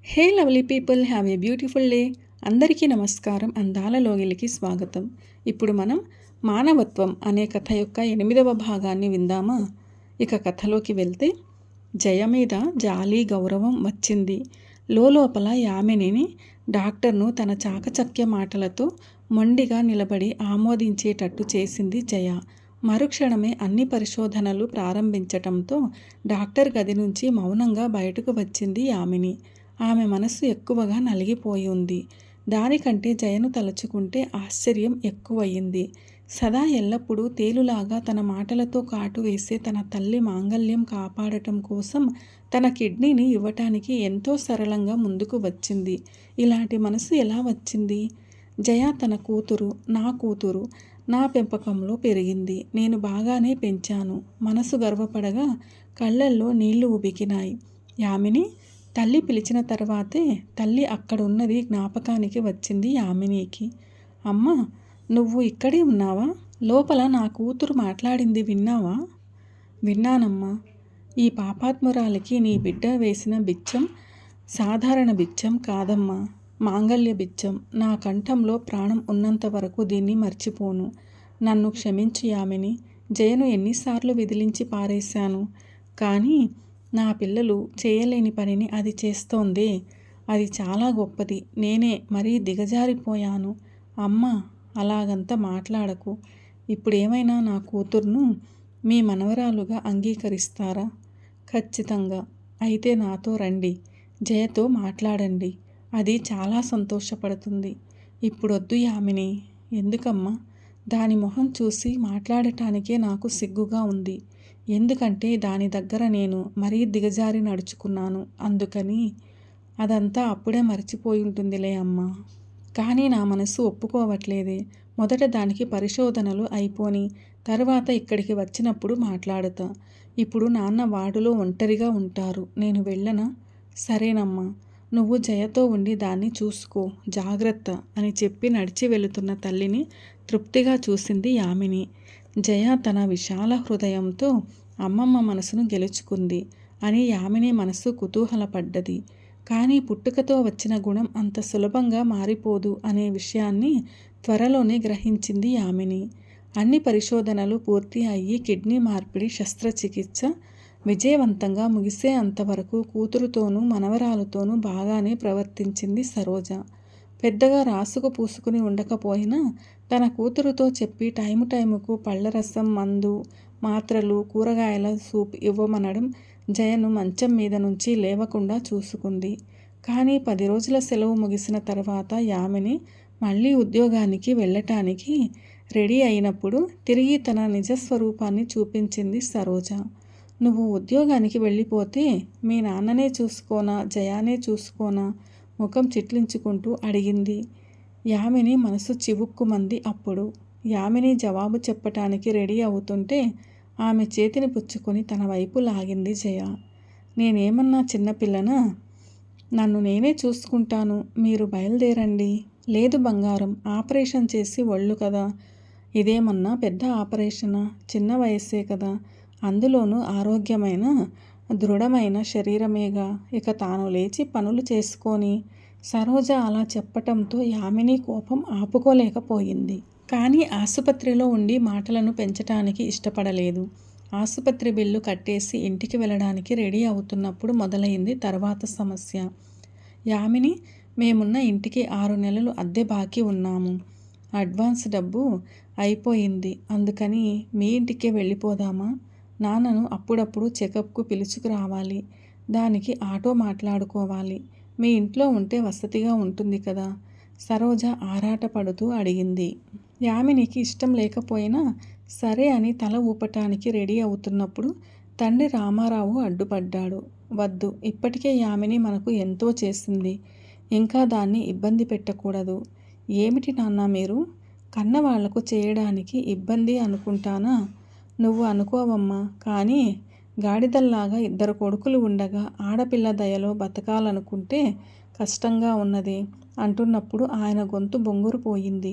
Hey lovely people, have a beautiful day. అందరికీ నమస్కారం. అందాల లోగిలికి స్వాగతం. ఇప్పుడు మనం మానవత్వం అనే కథ యొక్క 8వ భాగాన్ని విందామా? ఇక కథలోకి వెళ్తే, జయ మీద జాలి గౌరవం వచ్చింది. లోపల యామినిని డాక్టర్ను తన చాకచక్య మాటలతో మొండిగా నిలబడి ఆమోదించేటట్టు చేసింది జయ. మరుక్షణమే అన్ని పరిశోధనలు ప్రారంభించటంతో డాక్టర్ గది నుంచి మౌనంగా బయటకు వచ్చింది యామిని. ఆమె మనస్సు ఎక్కువగా నలిగిపోయి ఉంది. దానికంటే జయను తలుచుకుంటే ఆశ్చర్యం ఎక్కువయింది. సదా ఎల్లప్పుడూ తేలులాగా తన మాటలతో కాటు వేసే తన తల్లి మాంగల్యం కాపాడటం కోసం తన కిడ్నీని ఇవ్వటానికి ఎంతో సరళంగా ముందుకు వచ్చింది. ఇలాంటి మనసు ఎలా వచ్చింది? జయ తన కూతురు, నా కూతురు, నా పెంపకంలో పెరిగింది. నేను బాగానే పెంచాను. మనసు గర్వపడగా కళ్ళల్లో నీళ్లు ఉబికినాయి. యామిని తల్లి పిలిచిన తర్వాతే తల్లి అక్కడున్నది జ్ఞాపకానికి వచ్చింది యామినికి. అమ్మ, నువ్వు ఇక్కడే ఉన్నావా? లోపల నా కూతురు మాట్లాడింది విన్నావా? విన్నానమ్మా. ఈ పాపాత్మురాలికి నీ బిడ్డ వేసిన బిచ్చం సాధారణ బిచ్చం కాదమ్మా, మాంగల్య బిచ్చం. నా కంఠంలో ప్రాణం ఉన్నంత వరకు దీన్ని మర్చిపోను. నన్ను క్షమించు యామిని. జయను ఎన్నిసార్లు విదిలించి పారేశాను, కానీ నా పిల్లలు చేయలేని పనిని అది చేస్తోందే. అది చాలా గొప్పది. నేనే మరీ దిగజారిపోయాను. అమ్మ, అలాగంత మాట్లాడకు. ఇప్పుడేమైనా నా కూతుర్ను మీ మనవరాలుగా అంగీకరిస్తారా? ఖచ్చితంగా. అయితే నాతో రండి. జయతో మాట్లాడండి. అది చాలా సంతోషపడుతుంది. ఇప్పుడొద్దు యామిని. ఎందుకమ్మా? దాని మొహం చూసి మాట్లాడటానికే నాకు సిగ్గుగా ఉంది. ఎందుకంటే దాని దగ్గర నేను మరీ దిగజారి నడుచుకున్నాను. అందుకని. అదంతా అప్పుడే మర్చిపోయి ఉంటుందిలే అమ్మా. కానీ నా మనసు ఒప్పుకోవట్లేదే. మొదట దానికి పరిశోధనలు అయిపోని తర్వాత ఇక్కడికి వచ్చినప్పుడు మాట్లాడుతా. ఇప్పుడు నాన్న వార్డులో ఒంటరిగా ఉంటారు. నేను వెళ్ళనా? సరేనమ్మా. నువ్వు జయతో ఉండి దాన్ని చూసుకో. జాగ్రత్త అని చెప్పి నడిచి వెళుతున్న తల్లిని తృప్తిగా చూసింది యామిని. జయ తన విశాల హృదయంతో అమ్మమ్మ మనసును గెలుచుకుంది అని యామిని మనసు కుతూహలపడ్డది. కానీ పుట్టుకతో వచ్చిన గుణం అంత సులభంగా మారిపోదు అనే విషయాన్ని త్వరలోనే గ్రహించింది యామిని. అన్ని పరిశోధనలు పూర్తి అయ్యి కిడ్నీ మార్పిడి శస్త్రచికిత్స విజయవంతంగా ముగిసే అంతవరకు కూతురుతోనూ మనవరాలుతోనూ బాగానే ప్రవర్తించింది సరోజ. పెద్దగా రాసుకు పూసుకుని ఉండకపోయినా తన కూతురుతో చెప్పి టైముకు పళ్ళరసం, మందు, మాత్రలు, కూరగాయల సూప్ ఇవ్వమనడం జయను మంచం మీద నుంచి లేవకుండా చూసుకుంది. కానీ 10 రోజుల సెలవు ముగిసిన తర్వాత యామిని మళ్ళీ ఉద్యోగానికి వెళ్ళటానికి రెడీ అయినప్పుడు తిరిగి తన నిజస్వరూపాన్ని చూపించింది సరోజ. నువ్వు ఉద్యోగానికి వెళ్ళిపోతే మీ నాన్ననే చూసుకోనా, జయానే చూసుకోనా? ముఖం చిట్లించుకుంటూ అడిగింది. యామిని మనసు చివుక్కుమంది. అప్పుడు యామిని జవాబు చెప్పటానికి రెడీ అవుతుంటే ఆమె చేతిని పుచ్చుకొని తన వైపు లాగింది జయ. నేనేమన్నా చిన్నపిల్లనా? నన్ను నేనే చూసుకుంటాను. మీరు బయలుదేరండి. లేదు బంగారం, ఆపరేషన్ చేసి ఒళ్ళు కదా. ఇదేమన్నా పెద్ద ఆపరేషనా? చిన్న వయస్సే కదా. అందులోనూ ఆరోగ్యమైన దృఢమైన శరీరమేగా. ఇక తాను లేచి పనులు చేసుకొని. సరోజ అలా చెప్పటంతో యామిని కోపం ఆపుకోలేకపోయింది. కానీ ఆసుపత్రిలో ఉండి మాటలను పెంచటానికి ఇష్టపడలేదు. ఆసుపత్రి బిల్లు కట్టేసి ఇంటికి వెళ్ళడానికి రెడీ అవుతున్నప్పుడు మొదలైంది తర్వాత సమస్య. యామిని, మేమున్న ఇంటికి 6 నెలలు అద్దె బాకీ ఉన్నాము. అడ్వాన్స్ డబ్బు అయిపోయింది. అందుకని మీ ఇంటికే వెళ్ళిపోదామా? నాన్నను అప్పుడప్పుడు చెకప్కు పిలుచుకురావాలి. దానికి ఆటో మాట్లాడుకోవాలి. మీ ఇంట్లో ఉంటే వసతిగా ఉంటుంది కదా. సరోజ ఆరాటపడుతూ అడిగింది. యామినికి ఇష్టం లేకపోయినా సరే అని తల ఊపటానికి రెడీ అవుతున్నప్పుడు తండ్రి రామారావు అడ్డుపడ్డాడు. వద్దు, ఇప్పటికే యామిని మనకు ఎంతో చేసింది. ఇంకా దాన్ని ఇబ్బంది పెట్టకూడదు. ఏమిటి నాన్న మీరు? కన్నవాళ్లకు చేయడానికి ఇబ్బంది అనుకుంటానా? నువ్వు అనుకోవమ్మా. కానీ గాడిదల్లాగా 2 కొడుకులు ఉండగా ఆడపిల్ల దయలో బతకాలనుకుంటే కష్టంగా ఉన్నది అంటున్నప్పుడు ఆయన గొంతు బొంగురు పోయింది.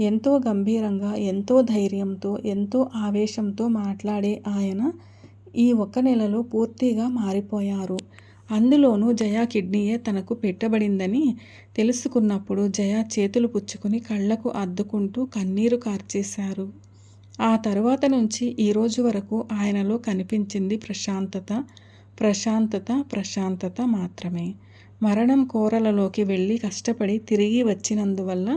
ఎంతో గంభీరంగా, ఎంతో ధైర్యంతో, ఎంతో ఆవేశంతో మాట్లాడే ఆయన ఈ 1 నెలలో పూర్తిగా మారిపోయారు. అందులోనూ జయ కిడ్నీయే తనకు పెట్టబడిందని తెలుసుకున్నప్పుడు జయ చేతులు పుచ్చుకుని కళ్ళకు అద్దుకుంటూ కన్నీరు కార్చేశారు. ఆ తరువాత నుంచి ఈరోజు వరకు ఆయనలో కనిపించింది ప్రశాంతత, ప్రశాంతత, ప్రశాంతత మాత్రమే. మరణం కోరలలోకి వెళ్ళి కష్టపడి తిరిగి వచ్చినందువల్ల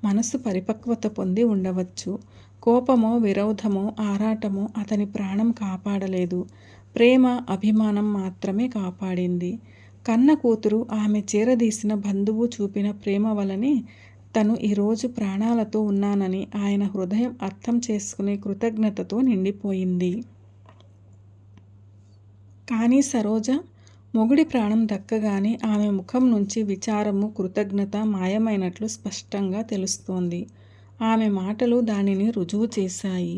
మనసు పరిపక్వత పొంది ఉండవచ్చు. కోపమో, విరోధమో, ఆరాటమో అతని ప్రాణం కాపాడలేదు. ప్రేమ, అభిమానం మాత్రమే కాపాడింది. కన్న కూతురు ఆమె చేరదీసిన బంధువు చూపిన ప్రేమ వలనే తను ఈరోజు ప్రాణాలతో ఉన్నానని ఆయన హృదయం అర్థం చేసుకునే కృతజ్ఞతతో నిండిపోయింది. కానీ సరోజ మొగుడి ప్రాణం దక్కగానే ఆమె ముఖం నుంచి విచారము, కృతజ్ఞత మాయమైనట్లు స్పష్టంగా తెలుస్తోంది. ఆమె మాటలు దానిని రుజువు చేశాయి.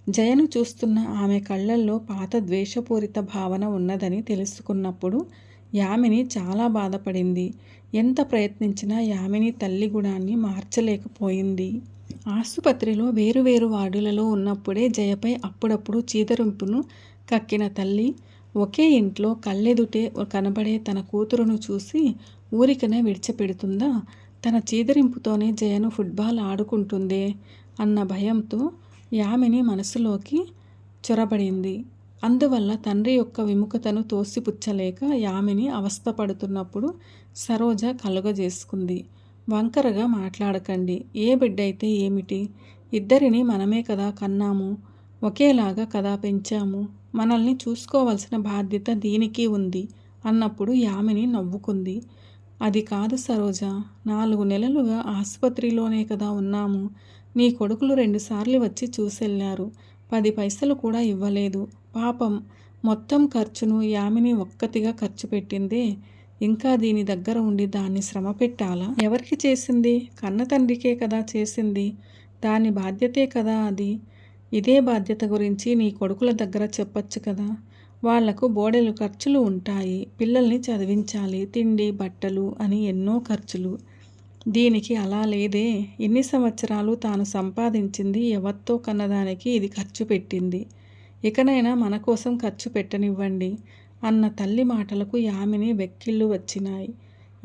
జయను చూస్తున్న ఆమె కళ్ళల్లో పాత ద్వేషపూరిత భావన ఉన్నదని తెలుసుకున్నప్పుడు యామిని చాలా బాధపడింది. ఎంత ప్రయత్నించినా యామిని తల్లి గుణాన్ని మార్చలేకపోయింది. ఆసుపత్రిలో వేరువేరు వార్డులలో ఉన్నప్పుడే జయపై అప్పుడప్పుడు చీదరింపును కక్కిన తల్లి ఒకే ఇంట్లో కళ్ళెదుటే కనబడే తన కూతురును చూసి ఊరికనే విడిచిపెడుతుందా? తన చీదరింపుతోనే జయను ఫుట్బాల్ ఆడుకుంటుందే అన్న భయంతో యామిని మనసులోకి చొరబడింది. అందువల్ల తండ్రి యొక్క విముఖతను తోసిపుచ్చలేక యామిని అవస్థపడుతున్నప్పుడు సరోజ కలుగజేసుకుంది. వంకరగా మాట్లాడకండి. ఏ బిడ్డైతే ఏమిటి? ఇద్దరిని మనమే కదా కన్నాము, ఒకేలాగా కదా పెంచాము. మనల్ని చూసుకోవాల్సిన బాధ్యత దీనికి ఉంది అన్నప్పుడు యామిని నవ్వుకుంది. అది కాదు సరోజ, 4 నెలలుగా ఆసుపత్రిలోనే కదా ఉన్నాము. నీ కొడుకులు 2 సార్లు వచ్చి చూసెళ్ళారు. 10 పైసలు కూడా ఇవ్వలేదు. పాపం మొత్తం ఖర్చును యామిని ఒక్కతిగా ఖర్చు పెట్టిందే. ఇంకా దీని దగ్గర ఉండి దాన్ని శ్రమ పెట్టాలా? ఎవరికి చేసింది? కన్న తండ్రికే కదా చేసింది. దాని బాధ్యతే కదా అది. ఇదే బాధ్యత గురించి నీ కొడుకుల దగ్గర చెప్పొచ్చు కదా. వాళ్లకు బోడెలు ఖర్చులు ఉంటాయి. పిల్లల్ని చదివించాలి, తిండి, బట్టలు అని ఎన్నో ఖర్చులు. దీనికి అలా లేదే. ఇన్ని సంవత్సరాలు తాను సంపాదించింది ఎవరితో కన్నదానికి ఇది ఖర్చు పెట్టింది. ఇకనైనా మన కోసం ఖర్చు పెట్టనివ్వండి అన్న తల్లి మాటలకు యామిని వెక్కిళ్ళు వచ్చినాయి.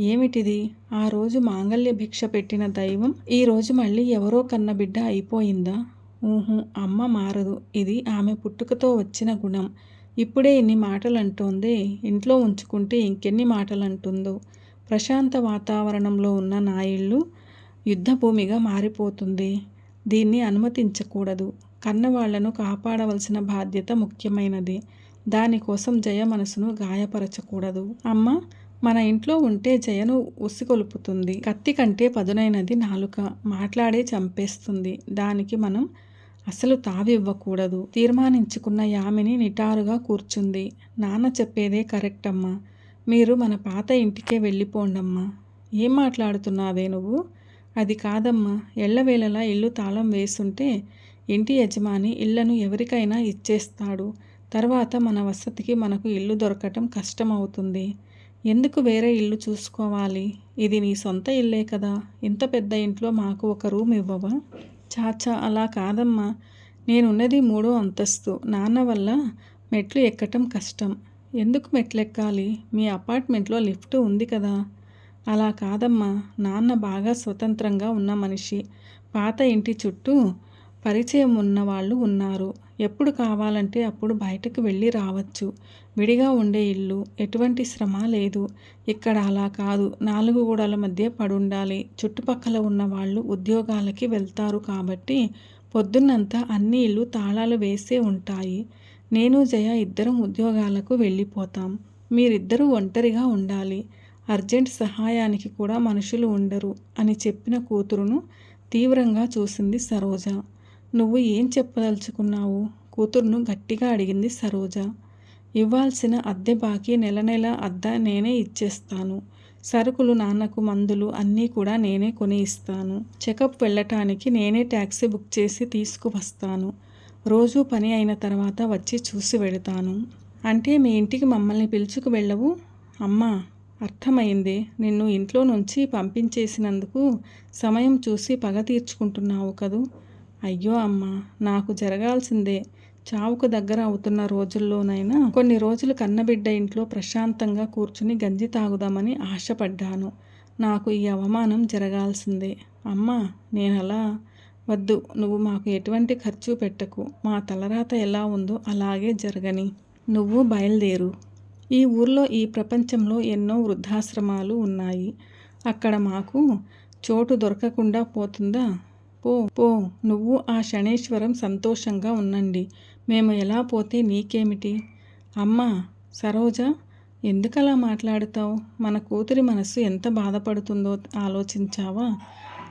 ఏమిటిది? ఆ రోజు మాంగళ్య భిక్ష పెట్టిన దైవం ఈరోజు మళ్ళీ ఎవరో కన్న బిడ్డ అయిపోయిందా? అమ్మ మారదు. ఇది ఆమె పుట్టుకతో వచ్చిన గుణం. ఇప్పుడే ఇన్ని మాటలు అంటోందే. ఇంట్లో ఉంచుకుంటే ఇంకెన్ని మాటలు అంటుందో. ప్రశాంత వాతావరణంలో ఉన్న నా ఇల్లు యుద్ధభూమిగా మారిపోతుంది. దీన్ని అనుమతించకూడదు. కన్నవాళ్లను కాపాడవలసిన బాధ్యత ముఖ్యమైనది. దానికోసం జయ మనసును గాయపరచకూడదు. అమ్మ మన ఇంట్లో ఉంటే జయను ఉసిగొలుపుతుంది. కత్తి కంటే పదునైనది నాలుక. మాట్లాడే చంపేస్తుంది. దానికి మనం అసలు తావివ్వకూడదు. తీర్మానించుకున్న యామిని నిటారుగా కూర్చుంది. నాన్న చెప్పేదే కరెక్ట్ అమ్మా. మీరు మన పాత ఇంటికే వెళ్ళిపోండమ్మా. ఏం మాట్లాడుతున్నావే నువ్వు? అది కాదమ్మా. ఎళ్ళవేళలా ఇల్లు తాళం వేసుంటే ఇంటి యజమాని ఇళ్లను ఎవరికైనా ఇచ్చేస్తాడు. తర్వాత మన వసతికి మనకు ఇల్లు దొరకటం కష్టమవుతుంది. ఎందుకు వేరే ఇల్లు చూసుకోవాలి? ఇది నీ సొంత ఇల్లే కదా. ఇంత పెద్ద ఇంట్లో మాకు ఒక రూమ్ ఇవ్వవా? చాచా అలా కాదమ్మా. నేనున్నది 3వ అంతస్తు. నాన్న వల్ల మెట్లు ఎక్కటం కష్టం. ఎందుకు మెట్లెక్కాలి? మీ అపార్ట్మెంట్లో లిఫ్ట్ ఉంది కదా. అలా కాదమ్మా. నాన్న బాగా స్వతంత్రంగా ఉన్న మనిషి. పాత ఇంటి చుట్టూ పరిచయం ఉన్న వాళ్ళు ఉన్నారు. ఎప్పుడు కావాలంటే అప్పుడు బయటకు వెళ్ళి రావచ్చు. విడిగా ఉండే ఇల్లు. ఎటువంటి శ్రమ లేదు. ఇక్కడ అలా కాదు. 4 గోడల మధ్య పడుండాలి. చుట్టుపక్కల ఉన్న వాళ్ళు ఉద్యోగాలకి వెళ్తారు కాబట్టి పొద్దున్నంతా అన్ని ఇల్లు తాళాలు వేసే ఉంటాయి. నేను జయ ఇద్దరం ఉద్యోగాలకు వెళ్ళిపోతాం. మీరిద్దరూ ఒంటరిగా ఉండాలి. అర్జెంట్ సహాయానికి కూడా మనుషులు ఉండరు అని చెప్పిన కూతురును తీవ్రంగా చూసింది సరోజ. నువ్వు ఏం చెప్పదలుచుకున్నావు? కూతురును గట్టిగా అడిగింది సరోజ. ఇవ్వాల్సిన అద్దె బాకీ నెల నెల అద్దె నేనే ఇచ్చేస్తాను. సరుకులు, నాన్నకు మందులు అన్నీ కూడా నేనే కొని ఇస్తాను. చెకప్ వెళ్ళటానికి నేనే ట్యాక్సీ బుక్ చేసి తీసుకువస్తాను. రోజు పని అయిన తర్వాత వచ్చి చూసి వెళతాను. అంటే మీ ఇంటికి మమ్మల్ని పిలుచుకు వెళ్ళవు? అమ్మా అర్థమైంది. నిన్ను ఇంట్లో నుంచి పంపించేసినందుకు సమయం చూసి పగ తీర్చుకుంటున్నావు కదూ. అయ్యో అమ్మా, నాకు జరగాల్సిందే చావుకు దగ్గర అవుతున్న రోజుల్లోనైనా కొన్ని రోజులు కన్నబిడ్డ ఇంట్లో ప్రశాంతంగా కూర్చుని గంజి తాగుదామని ఆశపడ్డాను. నాకు ఈ అవమానం జరగాల్సిందే. అమ్మా, నేనలా వద్దు. నువ్వు మాకు ఎటువంటి ఖర్చు పెట్టకు. మా తలరాత ఎలా ఉందో అలాగే జరగని. నువ్వు బయలుదేరు. ఈ ఊర్లో, ఈ ప్రపంచంలో ఎన్నో వృద్ధాశ్రమాలు ఉన్నాయి. అక్కడ మాకు చోటు దొరకకుండా పోతుందా? పో పో. నువ్వు ఆ శనేశ్వరం సంతోషంగా ఉండండి. మేము ఎలా పోతే నీకేమిటి? అమ్మా సరోజ, ఎందుకలా మాట్లాడుతావు? మన కూతురి మనస్సు ఎంత బాధపడుతుందో ఆలోచించావా?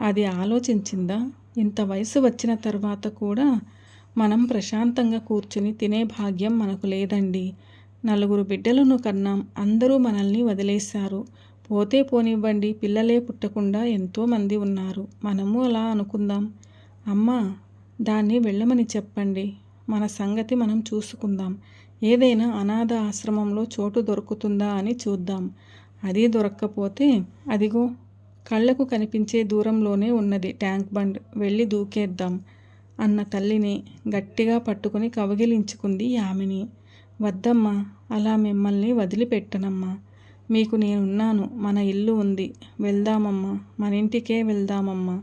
అది ఆలోచించిందా? ఇంత వయసు వచ్చిన తర్వాత కూడా మనం ప్రశాంతంగా కూర్చుని తినే భాగ్యం మనకు లేదండి. 4 బిడ్డలను కన్నాం. అందరూ మనల్ని వదిలేశారు. పోతే పోనివ్వండి, పిల్లలే పుట్టకుండా ఎంతోమంది ఉన్నారు. మనము అలా అనుకుందాం. అమ్మా, దాన్ని వెళ్ళమని చెప్పండి. మన సంగతి మనం చూసుకుందాం. ఏదైనా అనాథ ఆశ్రమంలో చోటు దొరుకుతుందా అని చూద్దాం. అది దొరక్కపోతే అదిగో కళ్ళకు కనిపించే దూరంలోనే ఉన్నది ట్యాంక్ బండ్, వెళ్ళి దూకేద్దాం అన్న తల్లిని గట్టిగా పట్టుకుని కౌగిలించుకుంది యామిని. వద్దమ్మా, అలా మిమ్మల్ని వదిలిపెట్టనమ్మా. మీకు నేనున్నాను. మన ఇల్లు ఉంది. వెళ్దామమ్మా, మన ఇంటికే వెళ్దామమ్మా.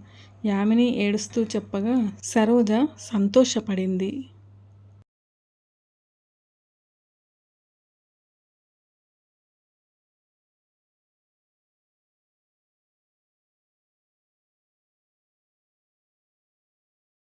యామిని ఏడుస్తూ చెప్పగా సరోజ సంతోషపడింది.